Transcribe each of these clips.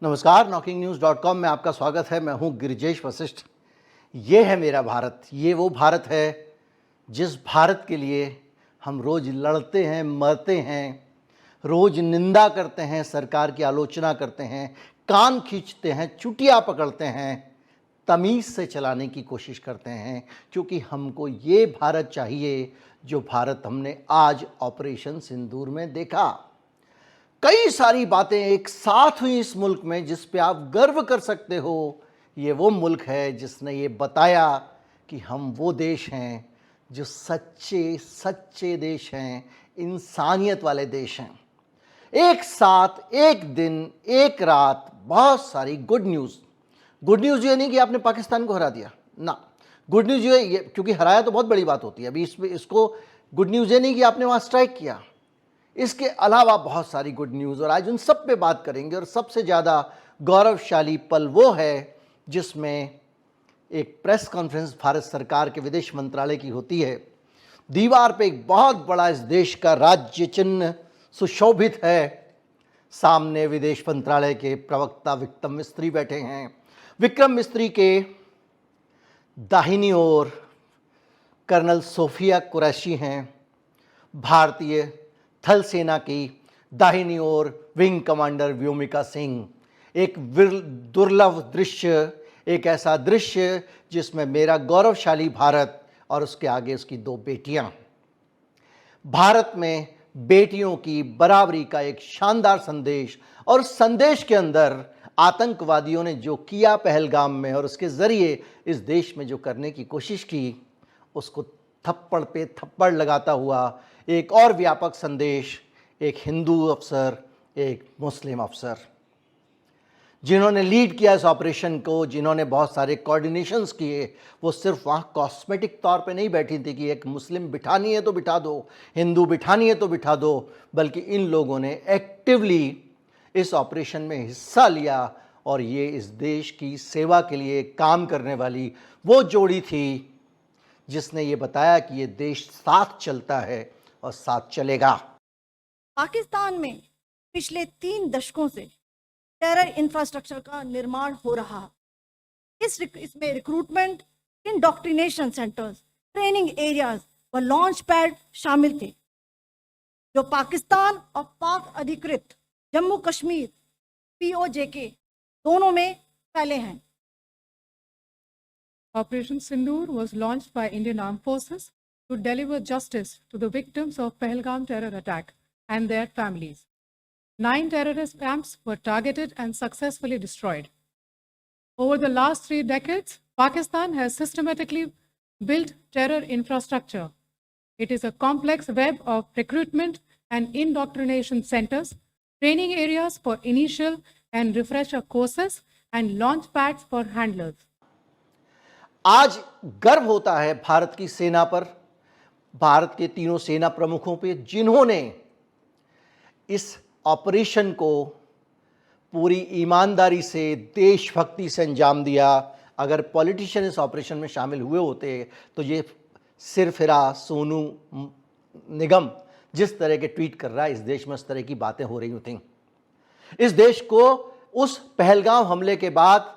नमस्कार, knocking-news.com में आपका स्वागत है। मैं हूं गिरिजेश वशिष्ठ। ये है मेरा भारत। ये वो भारत है जिस भारत के लिए हम रोज लड़ते हैं, मरते हैं, रोज निंदा करते हैं, सरकार की आलोचना करते हैं, कान खींचते हैं, चुटिया पकड़ते हैं, तमीज़ से चलाने की कोशिश करते हैं, क्योंकि हमको ये भारत चाहिए जो भारत हमने आज ऑपरेशन सिंदूर में देखा। कई सारी बातें एक साथ हुई इस मुल्क में जिस पे आप गर्व कर सकते हो। ये वो मुल्क है जिसने ये बताया कि हम वो देश हैं जो सच्चे सच्चे देश हैं, इंसानियत वाले देश हैं। एक साथ, एक दिन, एक रात, बहुत सारी गुड न्यूज़ ये नहीं कि आपने पाकिस्तान को हरा दिया ना। गुड न्यूज़ ये क्योंकि हराया तो बहुत बड़ी बात होती है। अभी इसको गुड न्यूज़ ये नहीं कि आपने वहाँ स्ट्राइक किया। इसके अलावा बहुत सारी गुड न्यूज़, और आज उन सब पे बात करेंगे। और सबसे ज़्यादा गौरवशाली पल वो है जिसमें एक प्रेस कॉन्फ्रेंस भारत सरकार के विदेश मंत्रालय की होती है। दीवार पे एक बहुत बड़ा इस देश का राज्य चिन्ह सुशोभित है। सामने विदेश मंत्रालय के प्रवक्ता विक्रम मिस्त्री बैठे हैं। विक्रम मिस्त्री के दाहिनी ओर कर्नल सोफिया कुरैशी हैं। भारतीय थल सेना की दाहिनी ओर विंग कमांडर व्योमिका सिंह। एक दुर्लभ दृश्य, एक ऐसा दृश्य जिसमें मेरा गौरवशाली भारत और उसके आगे उसकी दो बेटियां। भारत में बेटियों की बराबरी का एक शानदार संदेश, और संदेश के अंदर आतंकवादियों ने जो किया पहलगाम में और उसके ज़रिए इस देश में जो करने की कोशिश की, उसको थप्पड़ पे थप्पड़ लगाता हुआ एक और व्यापक संदेश। एक हिंदू अफसर, एक मुस्लिम अफसर जिन्होंने लीड किया इस ऑपरेशन को, जिन्होंने बहुत सारे कोऑर्डिनेशंस किए, वो सिर्फ वहाँ कॉस्मेटिक तौर पे नहीं बैठी थी कि एक मुस्लिम बिठानी है तो बिठा दो, हिंदू बिठानी है तो बिठा दो, बल्कि इन लोगों ने एक्टिवली इस ऑपरेशन में हिस्सा लिया। और ये इस देश की सेवा के लिए काम करने वाली वो जोड़ी थी जिसने ये बताया कि ये देश साथ चलता है और साथ चलेगा। पाकिस्तान में पिछले 3 दशकों से टेरर इंफ्रास्ट्रक्चर का निर्माण हो रहा है। इसमें recruitment, indoctrination centres, training areas व लॉन्च पैड शामिल थे, जो पाकिस्तान और पाक अधिकृत जम्मू कश्मीर POJK दोनों में फैले हैं। Operation Sindoor was launched by Indian Armed Forces to deliver justice to the victims of Pahalgam terror attack and their families. 9 terrorist camps were targeted and successfully destroyed. Over the last 3 decades, Pakistan has systematically built terror infrastructure. It is a complex web of recruitment and indoctrination centers, training areas for initial and refresher courses, and launch pads for handlers. आज गर्व होता है भारत की सेना पर, भारत के तीनों सेना प्रमुखों पे, जिन्होंने इस ऑपरेशन को पूरी ईमानदारी से, देशभक्ति से अंजाम दिया। अगर पॉलिटिशियन इस ऑपरेशन में शामिल हुए होते तो ये सिरफिरा सोनू निगम जिस तरह के ट्वीट कर रहा है, इस देश में उस तरह की बातें हो रही होती। इस देश को उस पहलगाम हमले के बाद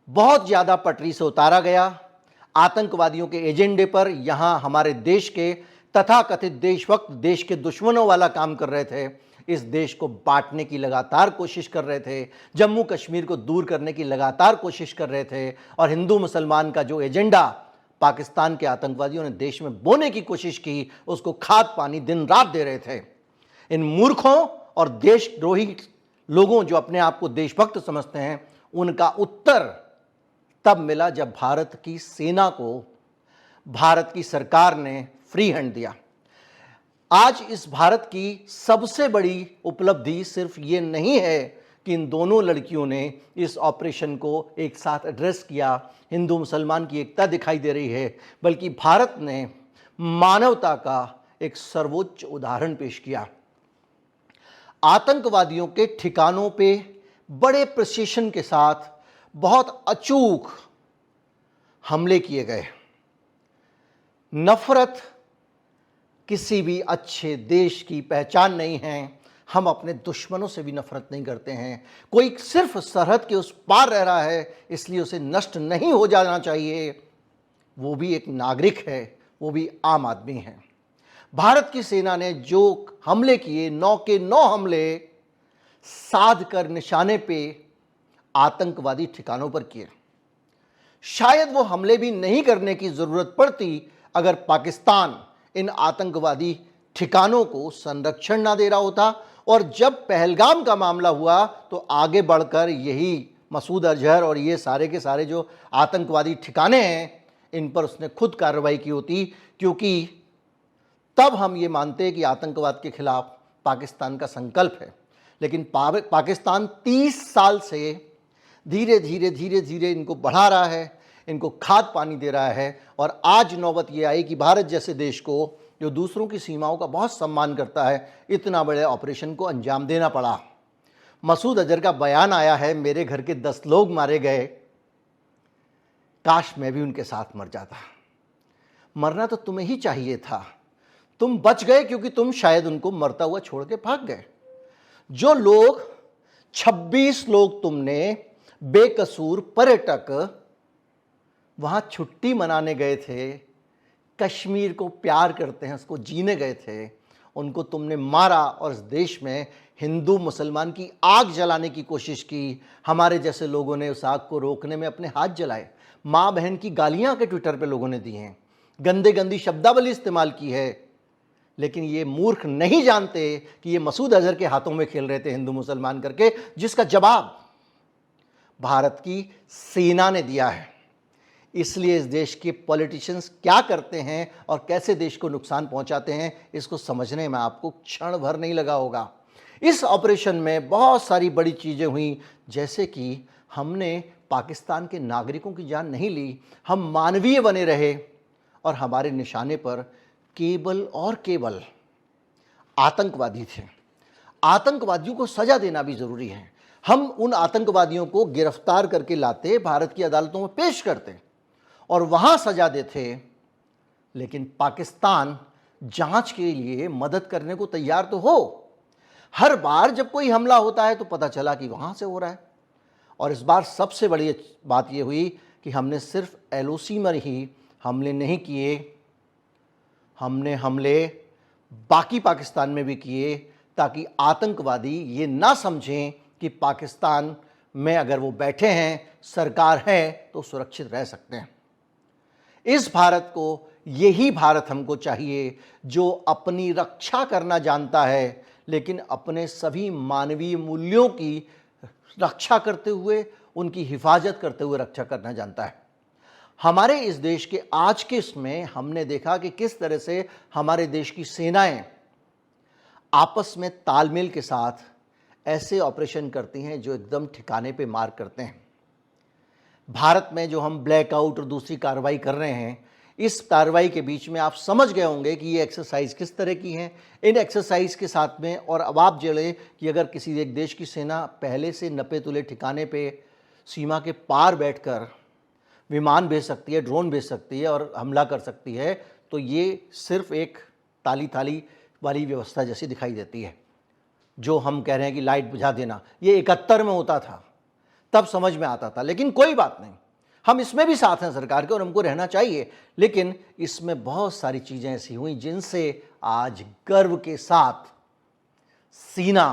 बहुत ज़्यादा पटरी से उतारा गया। आतंकवादियों के एजेंडे पर यहाँ हमारे देश के तथाकथित देशभक्त देश के दुश्मनों वाला काम कर रहे थे। इस देश को बांटने की लगातार कोशिश कर रहे थे, जम्मू कश्मीर को दूर करने की लगातार कोशिश कर रहे थे, और हिंदू मुसलमान का जो एजेंडा पाकिस्तान के आतंकवादियों ने देश में बोने की कोशिश की, उसको खाद पानी दिन रात दे रहे थे। इन मूर्खों और देशद्रोही लोगों जो अपने आप को देशभक्त समझते हैं, उनका उत्तर तब मिला जब भारत की सेना को भारत की सरकार ने फ्री हैंड दिया। आज इस भारत की सबसे बड़ी उपलब्धि सिर्फ ये नहीं है कि इन दोनों लड़कियों ने इस ऑपरेशन को एक साथ एड्रेस किया, हिंदू मुसलमान की एकता दिखाई दे रही है, बल्कि भारत ने मानवता का एक सर्वोच्च उदाहरण पेश किया। आतंकवादियों के ठिकानों पे बड़े प्रिसिशन के साथ बहुत अचूक हमले किए गए। नफरत किसी भी अच्छे देश की पहचान नहीं है। हम अपने दुश्मनों से भी नफरत नहीं करते हैं। कोई सिर्फ सरहद के उस पार रह रहा है इसलिए उसे नष्ट नहीं हो जाना चाहिए, वो भी एक नागरिक है, वो भी आम आदमी है। भारत की सेना ने जो हमले किए, 9 के 9 हमले साध कर निशाने पे आतंकवादी ठिकानों पर किए। शायद वो हमले भी नहीं करने की जरूरत पड़ती अगर पाकिस्तान इन आतंकवादी ठिकानों को संरक्षण ना दे रहा होता। और जब पहलगाम का मामला हुआ तो आगे बढ़कर यही मसूद अजहर और ये सारे के सारे जो आतंकवादी ठिकाने हैं इन पर उसने खुद कार्रवाई की होती, क्योंकि तब हम ये मानते हैं कि आतंकवाद के खिलाफ पाकिस्तान का संकल्प है। लेकिन पाकिस्तान 30 साल से धीरे धीरे इनको बढ़ा रहा है, इनको खाद पानी दे रहा है। और आज नौबत ये आई कि भारत जैसे देश को जो दूसरों की सीमाओं का बहुत सम्मान करता है, इतना बड़े ऑपरेशन को अंजाम देना पड़ा। मसूद अजहर का बयान आया है, मेरे घर के 10 लोग मारे गए, काश मैं भी उनके साथ मर जाता। मरना तो तुम्हें ही चाहिए था, तुम बच गए क्योंकि तुम शायद उनको मरता हुआ छोड़ के भाग गए। जो लोग 26 लोग तुमने बेकसूर पर्यटक वहां छुट्टी मनाने गए थे, कश्मीर को प्यार करते हैं, उसको जीने गए थे, उनको तुमने मारा और इस देश में हिंदू मुसलमान की आग जलाने की कोशिश की। हमारे जैसे लोगों ने उस आग को रोकने में अपने हाथ जलाए, माँ बहन की गालियां के ट्विटर पे लोगों ने दी हैं, गंदी शब्दावली इस्तेमाल की है। लेकिन ये मूर्ख नहीं जानते कि ये मसूद अजहर के हाथों में खेल रहे थे हिंदू मुसलमान करके, जिसका जवाब भारत की सेना ने दिया है। इसलिए इस देश के पॉलिटिशियंस क्या करते हैं और कैसे देश को नुकसान पहुंचाते हैं, इसको समझने में आपको क्षण भर नहीं लगा होगा। इस ऑपरेशन में बहुत सारी बड़ी चीज़ें हुई, जैसे कि हमने पाकिस्तान के नागरिकों की जान नहीं ली, हम मानवीय बने रहे और हमारे निशाने पर केवल और केवल आतंकवादी थे। आतंकवादियों को सजा देना भी ज़रूरी है। हम उन आतंकवादियों को गिरफ्तार करके लाते, भारत की अदालतों में पेश करते और वहाँ सजा देते। लेकिन पाकिस्तान जांच के लिए मदद करने को तैयार तो हो। हर बार जब कोई हमला होता है तो पता चला कि वहाँ से हो रहा है। और इस बार सबसे बड़ी बात ये हुई कि हमने सिर्फ LOC में ही हमले नहीं किए, हमने हमले बाकी पाकिस्तान में भी किए, ताकि आतंकवादी ये ना समझें कि पाकिस्तान में अगर वो बैठे हैं, सरकार है, तो सुरक्षित रह सकते हैं। इस भारत को, यही भारत हमको चाहिए जो अपनी रक्षा करना जानता है, लेकिन अपने सभी मानवीय मूल्यों की रक्षा करते हुए, उनकी हिफाजत करते हुए रक्षा करना जानता है। हमारे इस देश के आज के इसमें हमने देखा कि किस तरह से हमारे देश की सेनाएं आपस में तालमेल के साथ ऐसे ऑपरेशन करती हैं जो एकदम ठिकाने पे मार करते हैं। भारत में जो हम ब्लैकआउट और दूसरी कार्रवाई कर रहे हैं, इस कार्रवाई के बीच में आप समझ गए होंगे कि ये एक्सरसाइज किस तरह की हैं। इन एक्सरसाइज के साथ में, और अब आप जड़े कि अगर किसी एक देश की सेना पहले से नपे तुले ठिकाने पे सीमा के पार बैठकर विमान भेज सकती है, ड्रोन भेज सकती है और हमला कर सकती है, तो ये सिर्फ एक ताली वाली व्यवस्था जैसी दिखाई देती है। जो हम कह रहे हैं कि लाइट बुझा देना, ये 71 में होता था, तब समझ में आता था। लेकिन कोई बात नहीं, हम इसमें भी साथ हैं सरकार के और हमको रहना चाहिए। लेकिन इसमें बहुत सारी चीज़ें ऐसी हुई जिनसे आज गर्व के साथ सीना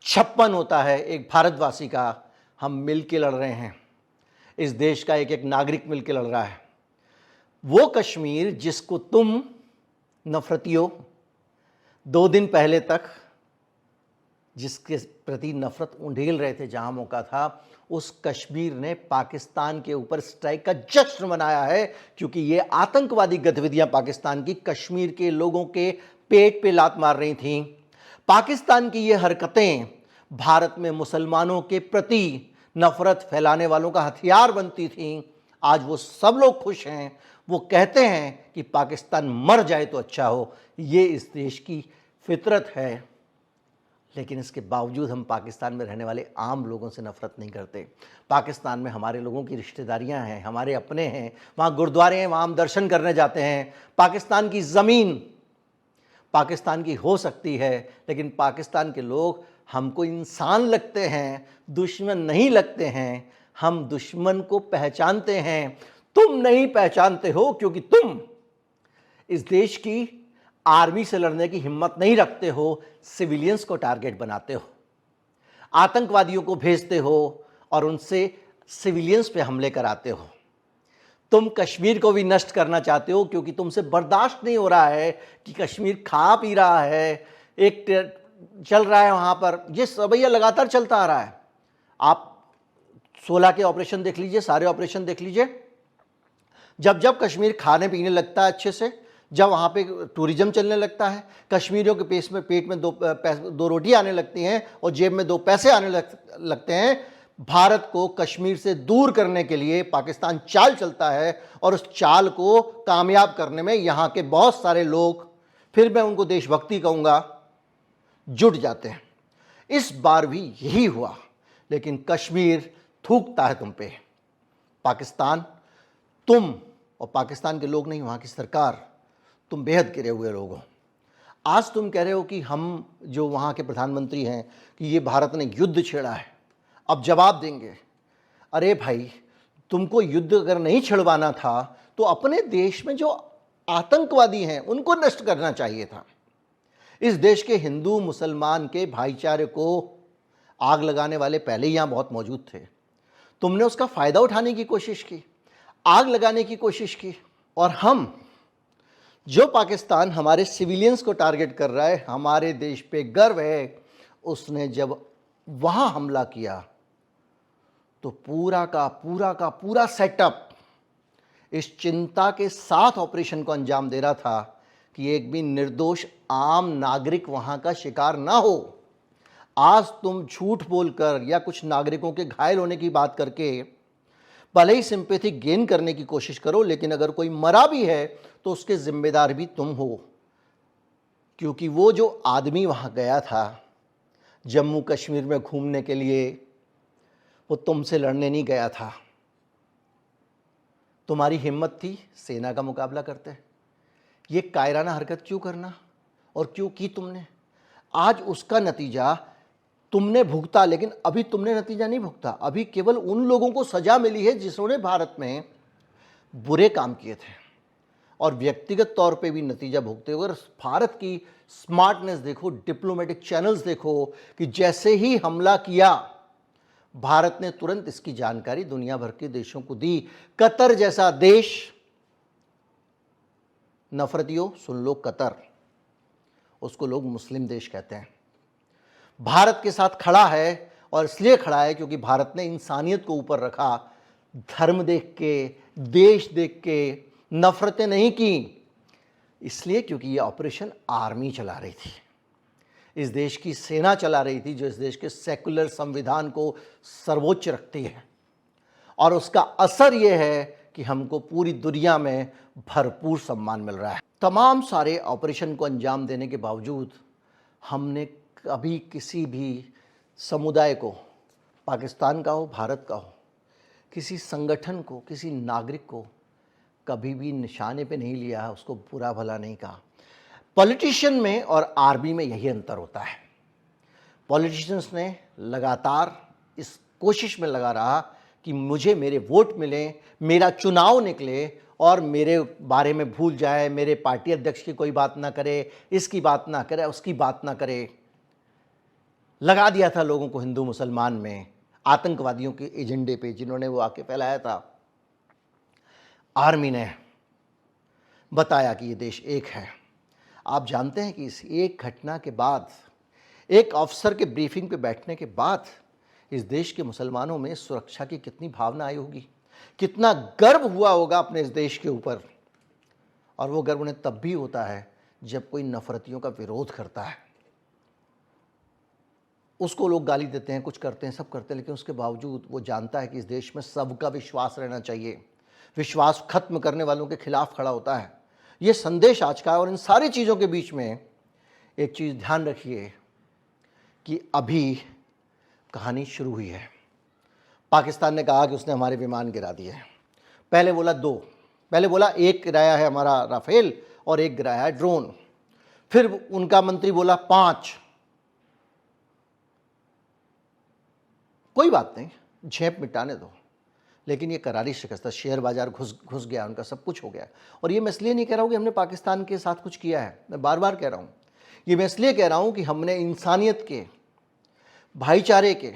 छप्पन होता है एक भारतवासी का। हम मिल के लड़ रहे हैं, इस देश का एक एक नागरिक मिल के लड़ रहा है। वो कश्मीर जिसको तुम नफरतियों 2 दिन पहले तक जिसके प्रति नफरत उंडेल रहे थे जहां मौका था, उस कश्मीर ने पाकिस्तान के ऊपर स्ट्राइक का जश्न मनाया है, क्योंकि ये आतंकवादी गतिविधियां पाकिस्तान की कश्मीर के लोगों के पेट पे लात मार रही थीं। पाकिस्तान की ये हरकतें भारत में मुसलमानों के प्रति नफरत फैलाने वालों का हथियार बनती थीं। आज वो सब लोग खुश हैं, वो कहते हैं कि पाकिस्तान मर जाए तो अच्छा हो। ये इस देश की फितरत है। लेकिन इसके बावजूद हम पाकिस्तान में रहने वाले आम लोगों से नफरत नहीं करते। पाकिस्तान में हमारे लोगों की रिश्तेदारियां हैं, हमारे अपने हैं, वहाँ गुरुद्वारे हैं, वहाँ हम दर्शन करने जाते हैं। पाकिस्तान की ज़मीन पाकिस्तान की हो सकती है, लेकिन पाकिस्तान के लोग हमको इंसान लगते हैं, दुश्मन नहीं लगते हैं। हम दुश्मन को पहचानते हैं, तुम नहीं पहचानते हो, क्योंकि तुम इस देश की आर्मी से लड़ने की हिम्मत नहीं रखते हो, सिविलियंस को टारगेट बनाते हो, आतंकवादियों को भेजते हो और उनसे सिविलियंस पे हमले कराते हो। तुम कश्मीर को भी नष्ट करना चाहते हो, क्योंकि तुमसे बर्दाश्त नहीं हो रहा है कि कश्मीर खा पी रहा है, एक चल रहा है वहाँ पर, ये सवैया लगातार चलता आ रहा है। आप 16 के ऑपरेशन देख लीजिए, सारे ऑपरेशन देख लीजिए। जब जब कश्मीर खाने पीने लगता है अच्छे से, जब वहाँ पे टूरिज्म चलने लगता है, कश्मीरियों के पेट में दो रोटी आने लगती हैं और जेब में 2 पैसे आने लगते हैं, भारत को कश्मीर से दूर करने के लिए पाकिस्तान चाल चलता है और उस चाल को कामयाब करने में यहाँ के बहुत सारे लोग, फिर मैं उनको देशभक्ति कहूँगा, जुट जाते हैं। इस बार भी यही हुआ, लेकिन कश्मीर थूकता है तुम पे। पाकिस्तान, तुम और पाकिस्तान के लोग नहीं, वहाँ की सरकार, तुम बेहद गिरे हुए लोग हो। आज तुम कह रहे हो कि हम जो वहाँ के प्रधानमंत्री हैं कि ये भारत ने युद्ध छेड़ा है, अब जवाब देंगे। अरे भाई, तुमको युद्ध अगर नहीं छिड़वाना था तो अपने देश में जो आतंकवादी हैं उनको नष्ट करना चाहिए था। इस देश के हिंदू मुसलमान के भाईचारे को आग लगाने वाले पहले ही यहाँ बहुत मौजूद थे। तुमने उसका फ़ायदा उठाने की कोशिश की, आग लगाने की कोशिश की। और हम, जो पाकिस्तान हमारे सिविलियंस को टारगेट कर रहा है, हमारे देश पे गर्व है, उसने जब वहाँ हमला किया तो पूरा का पूरा सेटअप इस चिंता के साथ ऑपरेशन को अंजाम दे रहा था कि एक भी निर्दोष आम नागरिक वहाँ का शिकार ना हो। आज तुम झूठ बोलकर या कुछ नागरिकों के घायल होने की बात करके भले ही सिंपैथी गेन करने की कोशिश करो, लेकिन अगर कोई मरा भी है तो उसके जिम्मेदार भी तुम हो, क्योंकि वो जो आदमी वहाँ गया था जम्मू कश्मीर में घूमने के लिए, वो तुमसे लड़ने नहीं गया था। तुम्हारी हिम्मत थी सेना का मुकाबला करते। ये कायराना हरकत क्यों करना, और क्यों की तुमने? आज उसका नतीजा तुमने भुगता, लेकिन अभी तुमने नतीजा नहीं भुगता। अभी केवल उन लोगों को सजा मिली है जिन्होंने भारत में बुरे काम किए थे, और व्यक्तिगत तौर पे भी नतीजा भुगते हुए। भारत की स्मार्टनेस देखो, डिप्लोमेटिक चैनल्स देखो कि जैसे ही हमला किया, भारत ने तुरंत इसकी जानकारी दुनिया भर के देशों को दी। कतर जैसा देश, नफरतियों सुन लो, कतर, उसको लोग मुस्लिम देश कहते हैं, भारत के साथ खड़ा है, और इसलिए खड़ा है क्योंकि भारत ने इंसानियत को ऊपर रखा। धर्म देख के, देश देख के नफरतें नहीं की, इसलिए क्योंकि ये ऑपरेशन आर्मी चला रही थी, इस देश की सेना चला रही थी, जो इस देश के सेकुलर संविधान को सर्वोच्च रखती है। और उसका असर ये है कि हमको पूरी दुनिया में भरपूर सम्मान मिल रहा है। तमाम सारे ऑपरेशन को अंजाम देने के बावजूद हमने कभी किसी भी समुदाय को, पाकिस्तान का हो, भारत का हो, किसी संगठन को, किसी नागरिक को कभी भी निशाने पे नहीं लिया, उसको बुरा भला नहीं कहा। पॉलिटिशियन में और आर्मी में यही अंतर होता है। पॉलिटिशियंस ने लगातार इस कोशिश में लगा रहा कि मुझे मेरे वोट मिले, मेरा चुनाव निकले और मेरे बारे में भूल जाए, मेरे पार्टी अध्यक्ष की कोई बात ना करे, इसकी बात ना करे, उसकी बात ना करे। लगा दिया था लोगों को हिंदू मुसलमान में, आतंकवादियों के एजेंडे पे, जिन्होंने वो आके फैलाया था। आर्मी ने बताया कि ये देश एक है। आप जानते हैं कि इस एक घटना के बाद, एक अफसर के ब्रीफिंग पे बैठने के बाद, इस देश के मुसलमानों में सुरक्षा की कितनी भावना आई होगी, कितना गर्व हुआ होगा अपने इस देश के ऊपर। और वो गर्व उन्हें तब भी होता है जब कोई नफरतियों का विरोध करता है। उसको लोग गाली देते हैं, कुछ करते हैं, सब करते हैं, लेकिन उसके बावजूद वो जानता है कि इस देश में सबका विश्वास रहना चाहिए। विश्वास खत्म करने वालों के खिलाफ खड़ा होता है। ये संदेश आज का है। और इन सारी चीज़ों के बीच में एक चीज़ ध्यान रखिए कि अभी कहानी शुरू हुई है। पाकिस्तान ने कहा कि उसने हमारे विमान गिरा दिए हैं। पहले बोला 2, पहले बोला 1 गिराया है हमारा राफेल और 1 गिराया है ड्रोन। फिर उनका मंत्री बोला 5। कोई बात नहीं, झेप मिटाने दो, लेकिन ये करारी शिकस्त है। शेयर बाजार घुस गया उनका, सब कुछ हो गया। और ये मैं इसलिए नहीं कह रहा हूँ कि हमने पाकिस्तान के साथ कुछ किया है, मैं बार बार कह रहा हूँ, ये मैं इसलिए कह रहा हूँ कि हमने इंसानियत के, भाईचारे के,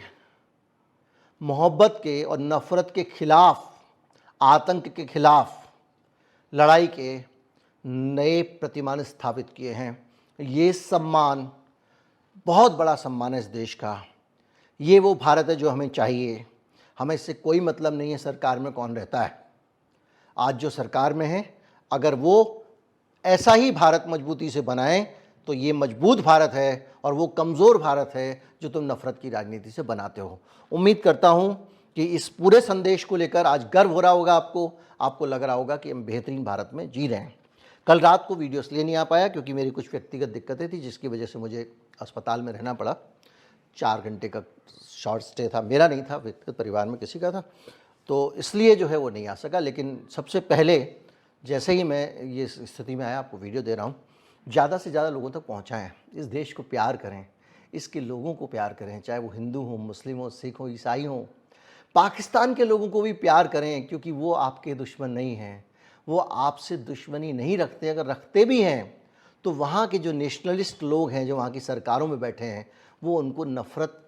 मोहब्बत के और नफ़रत के खिलाफ, आतंक के खिलाफ लड़ाई के नए प्रतिमान स्थापित किए हैं। ये सम्मान बहुत बड़ा सम्मान है इस देश का। ये वो भारत है जो हमें चाहिए। हमें इससे कोई मतलब नहीं है सरकार में कौन रहता है। आज जो सरकार में है, अगर वो ऐसा ही भारत मजबूती से बनाएं तो ये मजबूत भारत है, और वो कमज़ोर भारत है जो तुम नफ़रत की राजनीति से बनाते हो। उम्मीद करता हूँ कि इस पूरे संदेश को लेकर आज गर्व हो रहा होगा आपको लग रहा होगा कि हम बेहतरीन भारत में जी रहे हैं। कल रात को वीडियो इसलिए नहीं आ पाया क्योंकि मेरी कुछ व्यक्तिगत दिक्कतें थी, जिसकी वजह से मुझे अस्पताल में रहना पड़ा। 4 घंटे का शॉर्ट स्टे था, मेरा नहीं था, व्यक्तिगत परिवार में किसी का था, तो इसलिए जो है वो नहीं आ सका। लेकिन सबसे पहले जैसे ही मैं ये स्थिति में आया, आपको वीडियो दे रहा हूँ, ज़्यादा से ज़्यादा लोगों तक पहुँचाएँ। इस देश को प्यार करें, इसके लोगों को प्यार करें, चाहे वो हिंदू हों, मुस्लिम हों, सिख हों, ईसाई हों। पाकिस्तान के लोगों को भी प्यार करें, क्योंकि वो आपके दुश्मन नहीं हैं, वो आपसे दुश्मनी नहीं रखते। अगर रखते भी हैं तो वहाँ के जो नेशनलिस्ट लोग हैं, जो वहाँ की सरकारों में बैठे हैं, वो उनको नफ़रत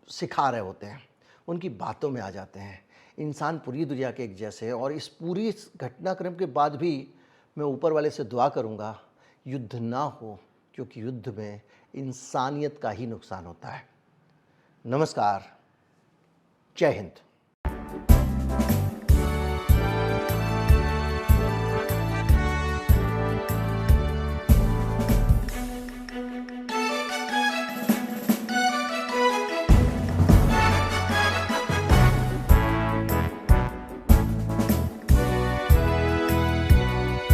सिखा रहे होते हैं, उनकी बातों में आ जाते हैं। इंसान पूरी दुनिया के एक जैसे हैं। और इस पूरी घटनाक्रम के बाद भी मैं ऊपर वाले से दुआ करूँगा युद्ध ना हो, क्योंकि युद्ध में इंसानियत का ही नुकसान होता है। नमस्कार, जय हिंद।